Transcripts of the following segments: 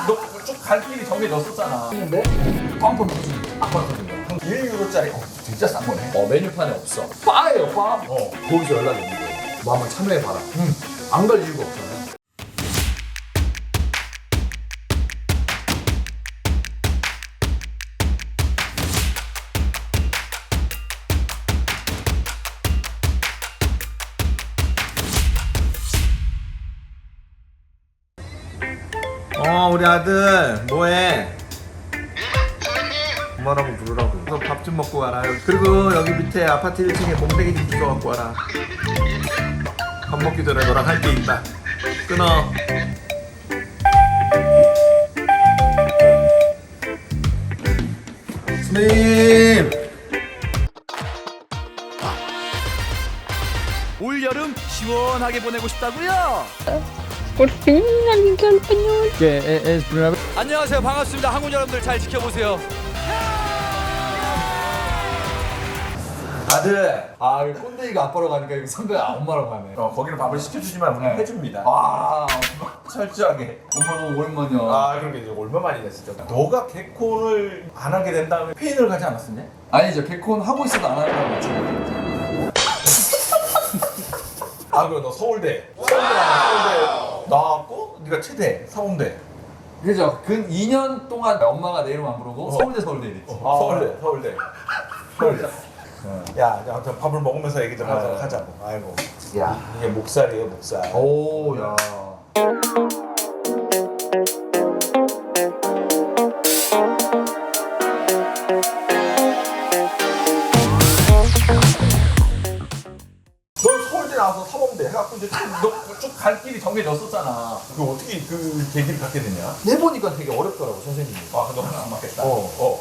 너쭉 갈 길이 정해졌었잖아. 했는데 꽝꽝 터진 아빠 터진 거야. 1유로짜리 진짜 싼 거네. 메뉴판에 없어. 바예요, 바. 거기서 연락이 오는 거예요. 뭐 한번 참여해봐라. 안 갈 이유가 없잖아요. 우리 아들 뭐해? 엄마라고 부르라고. 그래서 밥 좀 먹고 와라. 그리고 여기 밑에 아파트 1층에 몽댕이 좀 주워 갖고 와라. 밥 먹기 전에 너랑 할 게 있다. 끊어. 선생님. 올 여름 시원하게 보내고 싶다고요? Por fin, alguien que habla español. 안녕하세요, 반갑습니다. 한국 여러분들 잘 지켜보세요. 아들, 이 꼰대이가 아빠로 가니까 여기 선배가 엄마로 가네. 거기는 밥을 시켜주지만 우리는 해줍니다. 철저하게. 엄마도 오랜만이야. 그러게 이제 얼마만이냐 진짜. 너가 개콘을 안 하게 된 다음에 페인을 가지 않았었냐? 아니죠, 개콘 하고 있어도 안 하는 거랑 마찬가지죠. 그럼 너 서울대 나왔고 네가 최대 서울대. 그죠? 근 2년 동안 엄마가 내 이름 안 부르고 서울대 이랬지. 서울대. 야, 아무튼 밥을 먹으면서 얘기 좀 하자고. 아이고. 야, 이게 목살이에요, 목살. 오, 야. 넌 서울대 나와서 사범대 해갖고 이제 너쭉 갈 길이 정해졌었잖아. 그 어떻게 그 계기를 갖게 됐냐? 해보니까 되게 어렵더라고, 선생님이. 너는 안 맞겠다.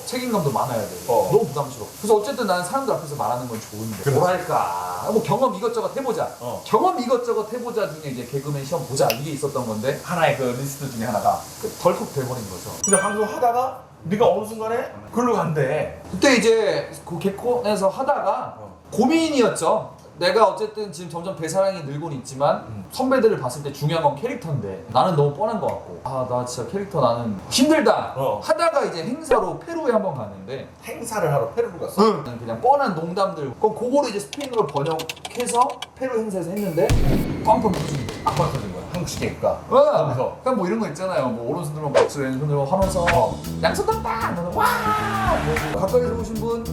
책임감도 많아야 돼. 너무 부담스러워. 그래서 어쨌든 나는 사람들 앞에서 말하는 건 좋은데. 그래. 뭐랄까. 뭐 경험 이것저것 해보자. 경험 이것저것 해보자 중에 이제 개그맨 시험 보자. 이게 있었던 건데. 하나의 그 리스트 중에 하나가. 덜컥 돼버린 거죠. 근데 방송 하다가 네가 어느 순간에 글로 간대. 그때 이제 그 개콘에서 하다가 고민이었죠. 내가 어쨌든 지금 점점 배사량이 늘고는 있지만 선배들을 봤을 때 중요한 건 캐릭터인데 나는 너무 뻔한 것 같고 나 진짜 캐릭터 나는 힘들다 하다가 이제 행사로 페루에 한번 갔는데 행사를 하러 페루를 갔어? 그냥 뻔한 농담들 그거를 이제 스페인어로 번역해서 페루 행사에서 했는데 꽝꽝 터진 거야. 아빠 터진 거야. 한국식 개그가. 그래서 그냥 뭐 이런 거 있잖아요. 뭐 오른손 들면 박수, 왼손 들면 하면서 양손 땅땅 하면 와! 뭐 가까이서 오신 분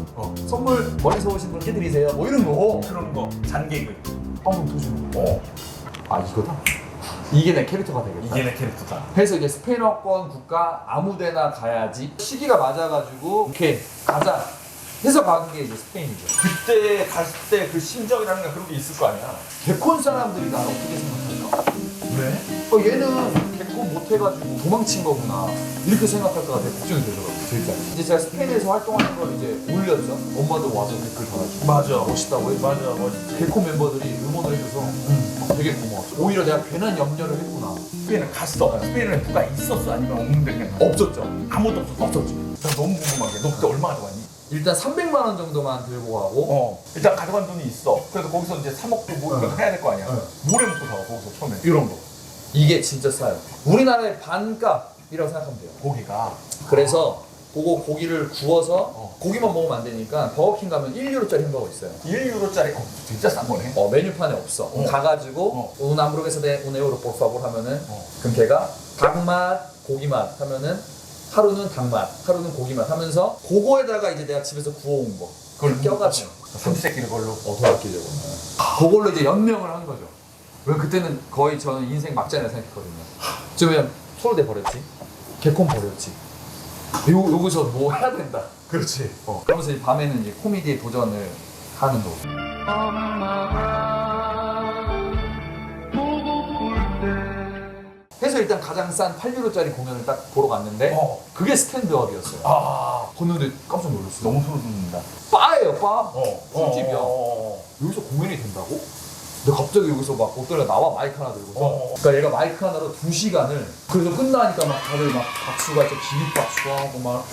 선물, 멀리서 오신 분께 드리세요. 뭐 이런 거. 그런 거. 잔개그. 꽝꽝 터지는 거. 이거다. 이게 내 캐릭터가 되겠다. 이게 내 캐릭터다. 그래서 이제 스페인어권 국가 아무데나 가야지 시기가 맞아가지고 오케이 가자 해서 간 게 이제 스페인이죠. 그때 갔을 때 그 심정이라는 게 그런 게 있을 거 아니야. 개콘 사람들이 나를 어떻게 생각할까? 왜? 얘는 개콘 못해가지고 도망친 거구나 이렇게 생각할까가 되게 걱정이 되더라고요. 진짜. 이제 제가 스페인에서 활동하는 걸 이제 올렸죠. 엄마도 와서 댓글 달아주고 맞아. 멋있다고 해서 맞아, 멋있지. 개콘 멤버들이 응원을 해줘서 되게 고마웠어. 오히려 내가 괜한 염려를 했구나. 스페인을 갔어. 스페인에 누가 있었어? 아니면 없는데 그냥? 없었죠. 아무도 없었어? 없었지. 난 너무 궁금한 게 너 그때 얼마 가져갔니? 일단 300만 원 정도만 들고 가고 일단 가져간 돈이 있어. 그래서 거기서 이제 사 먹고 뭐 이런 거 해야 될 거 아니야. 뭐래 먹고 사와 거기서 처음에? 이런 거. 이게 진짜 싸요. 우리나라의 반값이라고 생각하면 돼요. 고기가. 그래서 그거 고기를 구워서 고기만 먹으면 안 되니까 버거킹 가면 1유로짜리 햄버거 있어요. 1유로짜리 진짜 싼 거네. 메뉴판에 없어. 가가지고 una hamburguesa de un euro por favor 하면은 그럼 걔가 닭맛, 고기맛 하면은 하루는 닭맛, 하루는 고기맛 하면서 그거에다가 이제 내가 집에서 구워온 거 그걸 껴가지고 삼시세끼를 걸로. 돈 아끼려고. 그걸로 이제 연명을 한 거죠. 왜 그때는 거의 저는 인생 막장이라 생각했거든요. 지금 그냥 서울대 버렸지, 개콘 버렸지. 여기서 뭐 해야 된다. 그렇지. 그러면서 이제 밤에는 이제 코미디에 도전을 하는 거고. 해서 일단 가장 싼 8유로짜리 공연을 딱 보러 갔는데 그게 스탠드업이었어요. 봤는데 깜짝 놀랐어요. 너무 소름 돋는다. 바예요, 바. 술집이야. 어. 여기서 공연이 된다고? 근데 갑자기 여기서 막 어떤 애 나와 마이크 하나 들고서 그러니까 얘가 마이크 하나로 2시간을 그래서 끝나니까 막 다들 막 박수가 진짜 기립박수 하고 막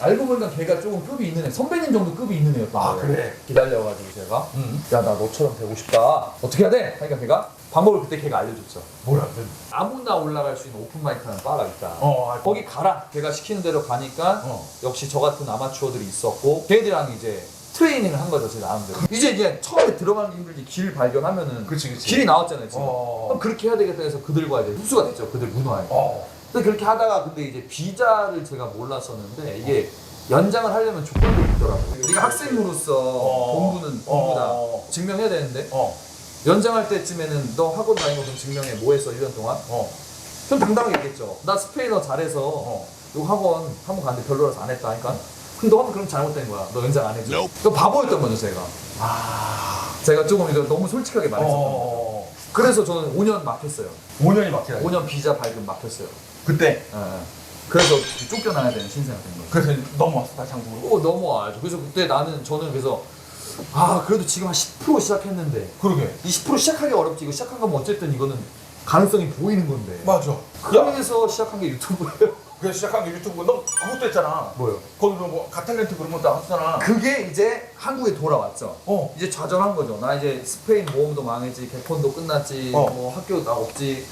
알고 보니까 걔가 조금 급이 있는 애 선배님 정도 급이 있는 애였던 거예요. 그래? 기다려가지고 제가 야 나 너처럼 되고 싶다 어떻게 해야 돼? 하니까 걔가 방법을 그때 걔가 알려줬죠. 뭐라? 아무나 올라갈 수 있는 오픈마이크라는 바가 있다. 어, 거기 가라. 걔가 시키는 대로 가니까 역시 저 같은 아마추어들이 있었고 걔들이랑 이제 트레이닝을 한 거죠, 제 나름대로. 이제 그냥 처음에 들어가는 게 힘들지 길 발견하면은 그치. 길이 나왔잖아요, 지금. 그럼 그렇게 해야 되겠다 해서 그들과 이제 흡수가 됐죠, 그들 문화에. 근데 그렇게 하다가 근데 이제 비자를 제가 몰랐었는데 이게 연장을 하려면 조건들이 있더라고요. 네가 학생으로서 공부다 증명해야 되는데 연장할 때쯤에는 너 학원 다닌 거 좀 증명해. 뭐 했어 1년 동안? 그럼 당당하게 얘기했죠. 나 스페인어 잘해서 요 학원 한번 갔는데 별로라서 안 했다 하니까 그럼 너는 그럼 잘못된 거야. 너 연장 안 해줘. 그 바보였던 거죠, 제가. 제가 조금 이거 너무 솔직하게 말했었던 거죠. 그래서 저는 5년 막혔어요. 5년이 막혀야 5년 비자 발급 막혔어요. 그때 그래서 쫓겨나야 되는 신세가 된 거예요. 그래서 넘어왔어 다시 한국으로. 넘어와야죠. 그래서 그때 저는 그래서 그래도 지금 한 10% 시작했는데 그러게. 이 10% 시작하기 어렵지. 이거 시작한 거면 어쨌든 이거는 가능성이 보이는 건데. 맞아. 그래서 시작한 게 유튜브예요. 그래서 시작한 게 유튜브. 너 그것도 했잖아. 뭐요? 거기서 뭐 가탤런트 그런 것도 하잖아. 그게 이제 한국에 돌아왔죠. 이제 좌절한 거죠. 나 이제 스페인 모험도 망했지, 개콘도 끝났지, 뭐 학교 나 없지.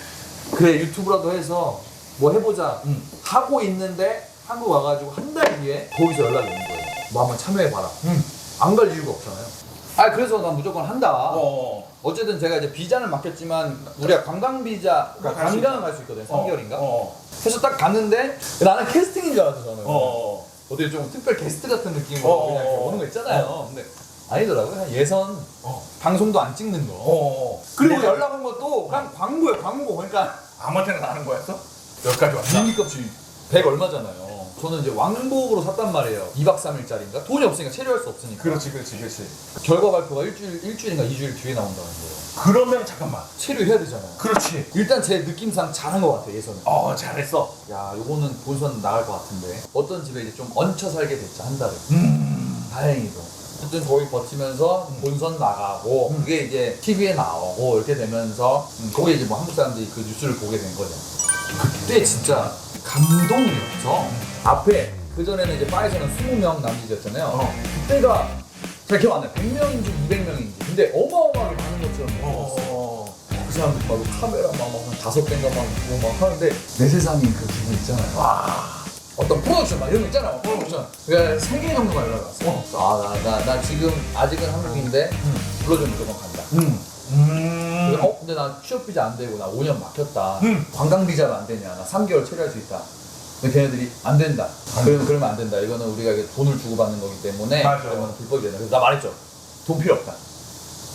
그래 유튜브라도 해서 뭐 해보자 하고 있는데 한국 와가지고 한 달 뒤에 거기서 연락이 오는 거예요. 뭐 한번 참여해봐라. 안 갈 이유가 없잖아요. 그래서 난 무조건 한다. 어쨌든 제가 이제 비자는 맡겼지만 우리가 관광 비자, 그러니까 관광을 갈 수 있거든. 3개월인가. 그래서 딱 갔는데 나는 캐스팅인 줄 알았어 저는. 어떻게 좀 특별 게스트 같은 느낌으로 그냥 이렇게 오는 거 있잖아요. 근데 아니더라고요. 그냥 예선 방송도 안 찍는 거. 그리고 연락 온 것도 그냥 광고예요. 광고. 그러니까 아무한테나 나는 거였어? 여기까지 왔다. 비행기 값이 100 얼마잖아요. 저는 이제 왕복으로 샀단 말이에요. 2박 3일짜리인가? 돈이 없으니까 체류할 수 없으니까. 그렇지. 결과 발표가 일주일인가 2주일 뒤에 나온다는 거예요. 그러면 잠깐만. 체류해야 되잖아요. 그렇지. 일단 제 느낌상 잘한 것 같아, 예선은. 잘했어. 야, 요거는 본선 나갈 것 같은데. 어떤 집에 이제 좀 얹혀 살게 됐죠, 한 달을. 다행히도. 어쨌든 거기 버티면서 본선 나가고, 그게 이제 TV에 나오고, 이렇게 되면서, 거기에 이제 뭐 한국 사람들이 그 뉴스를 보게 된 거죠. 그때 진짜 감동이었죠. 앞에, 그전에는 이제 바에서는 20명 남짓이었잖아요. 그때가, 잘 기억 안 나요. 100명인지 200명인지. 근데 어마어마하게 많은 것처럼 느꼈어요. 그 사람들 막 카메라 막 5대인가 막 있고 막 하는데 내 세상인 그 기분 있잖아요. 어떤 프로덕션 막 이런 거 있잖아요. 프로덕션. 그러니까 3개 정도가 연락이 왔어. 나 지금 아직은 한국인데 불러주면 무조건 간다. 근데 나 취업 비자 안 되고 나 5년 막혔다. 관광 비자도 안 되냐. 나 3개월 체류할 수 있다. 근데 걔네들이 안 된다. 그러면 안 된다. 이거는 우리가 이게 돈을 주고 받는 거기 때문에 그러면 불법이 된다. 그래서 나 말했죠. 돈 필요 없다.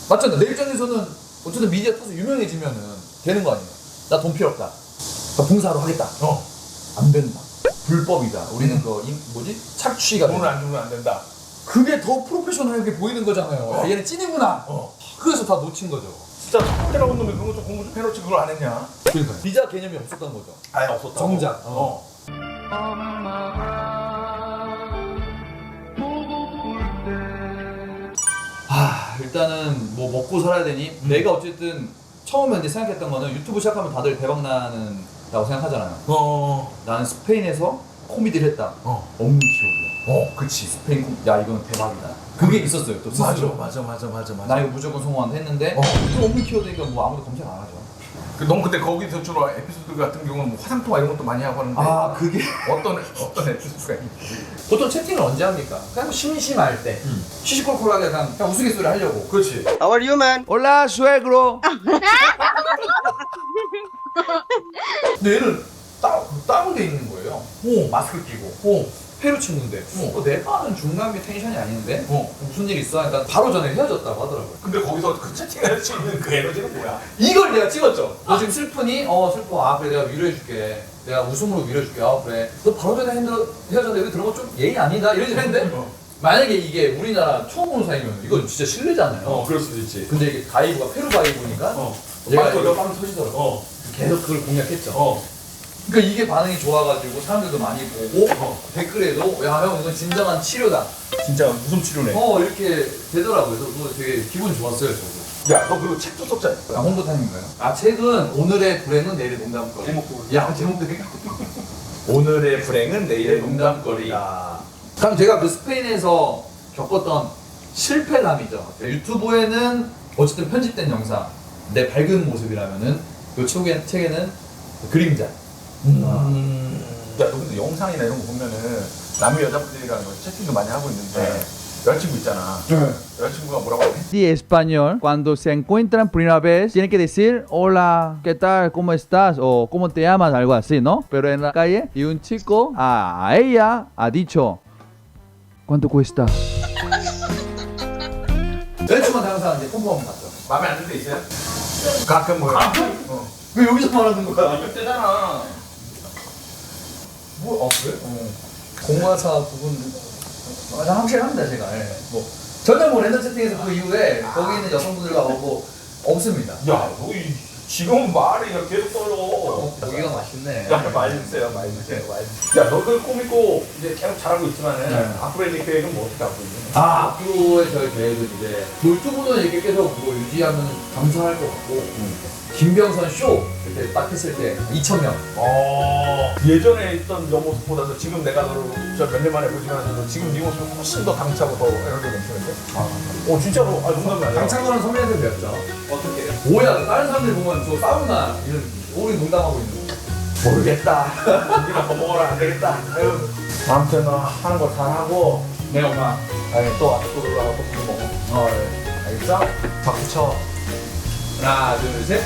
맞잖아. 내 입장에서는 어쨌든 미디어 타서 유명해지면은 되는 거 아니에요. 나 돈 필요 없다. 나 봉사로 하겠다. 안 된다. 불법이다. 우리는 착취가 돈을 안 주면 안 된다. 그게 더 프로페셔널하게 보이는 거잖아요. 얘는 찐이구나. 그래서 다 놓친 거죠. 진짜 첫 번째 나온 놈이 그런 거 좀 공부 좀 해놓지 그걸 안 했냐? 그러니까 비자 개념이 없었던 거죠. 아예 없었다. 정작. 일단은 뭐 먹고 살아야 되니 내가 어쨌든 처음에 이제 생각했던 거는 유튜브 시작하면 다들 대박 나는다고 생각하잖아요. 나는 스페인에서 코미디를 했다. 엄키오드. 그치. 스페인 야 이거는 대박이다. 그게 있었어요. 또 스스로. 맞아. 나 이거 무조건 성공한다 했는데 또 엄키오드니까 뭐 아무도 검색 안 하죠. 넌 근데 거기서 주로 에피소드 같은 경우는 뭐 화상통화 이런 것도 많이 하고 하는데 그게 어떤 에피소드가 있는지. 보통 채팅을 언제 합니까? 그냥 심심할 때 시시콜콜하게 그냥 우스갯소리 하려고. 그렇지. How are you, man? 올라 수에그로. 근데 얘는 다운돼 있는 거예요. 마스크 끼고. 회로 치는데 내가 아는 중남미 텐션이 아닌데 무슨 일 있어? 그러니까 바로 전에 헤어졌다고 하더라고요. 근데 거기서 그 채팅할 수 있는 그 에너지는 뭐야? 이걸 내가 찍었죠. 너 지금 슬프니? 슬퍼. 그래 내가 위로해줄게. 내가 웃음으로 위로해줄게. 그래. 너 바로 전에 헤어졌는데 여기 들어가면 좀 예의 아니다? 이런 식으로 했는데 만약에 이게 우리나라 처음 보는 사이면 이거 진짜 실례잖아요. 그럴 수도 있지. 근데 이게 가이브가 페루 가이브니까 얘가 이거 빵 터지더라고. 계속 그걸 공략했죠. 그러니까 이게 반응이 좋아가지고 사람들도 많이 보고 댓글에도 야 형 이건 진정한 치료다. 진짜 웃음 치료네. 이렇게 되더라고요. 그래서 그거 되게 기분 좋았어요 저도. 야, 너 그리고 책도 썼잖아. 홍보 타임인가요? 책은 오늘의 불행은 내일의 농담거리. 제목도 오늘의 불행은 내일의 농담거리다. 그럼 제가 그 스페인에서 겪었던 실패담이죠. 유튜브에는 어쨌든 편집된 영상 내 밝은 모습이라면은 이 책에는 그림자. 야, 너 근데 영상이나 이런 거 보면은 남의 여자분들이랑 채팅도 많이 하고 있는데 여자친구 있잖아. 여자친구가 뭐라고 해? Sí, español. Cuando se encuentran primera vez, tiene que decir hola, ¿qué tal? ¿Cómo estás? O ¿cómo te llamas? Algo así, ¿no? Pero en la calle, y un chico a ella ha dicho, ¿cuánto cuesta? 여자친구한테 항상 이제 콤보 한번 갔죠. 마음에 안 드는 데 있어요? 가끔 뭐야? 왜 여기서 말하는 거야? 그때잖아. 뭐, 그래? 공과사 부분 확실합니다 제가. 예. 뭐 전혀 뭐 랜덤 채팅에서 그 이후에 거기 있는 여성분들과 뭐 없습니다. 야, 너 지금 말이 계속 떨어. 고기가 맛있네. 야, 많이 드세요, 많이 드세요, 많이 드세요. 야, 너그 꾸미고 이제 계속 잘하고 있지만은 네. 앞으로의 네 계획은 뭐 어떻게 하고 있니? 앞으로의 저희 계획은 이제 돌두분은 이렇게 계속 뭐 유지하면 감사할 것 같고 김병선 쇼 그때 딱 했을 때 2,000명. 예전에 있던 너 모습보다도 지금 내가 너를 몇 년 만에 보지만서도 지금 네 모습이 훨씬 더 당차고 더 에너지 넘치는데? 진짜로? 농담이 아니라. 당찬 거는 선배한테 배웠죠. 어떻게? 뭐야 다른 사람들 보면 저 사우나 이런 우리 농담하고 있는 거. 모르겠다. 고기나 더 먹어라 안 되겠다. 아유. 아무튼 너 하는 거 잘하고. 네 엄마. 아니 또 앞으로 가고 또 먹어. 네. 알겠어? 박수 쳐. 하나 둘 셋.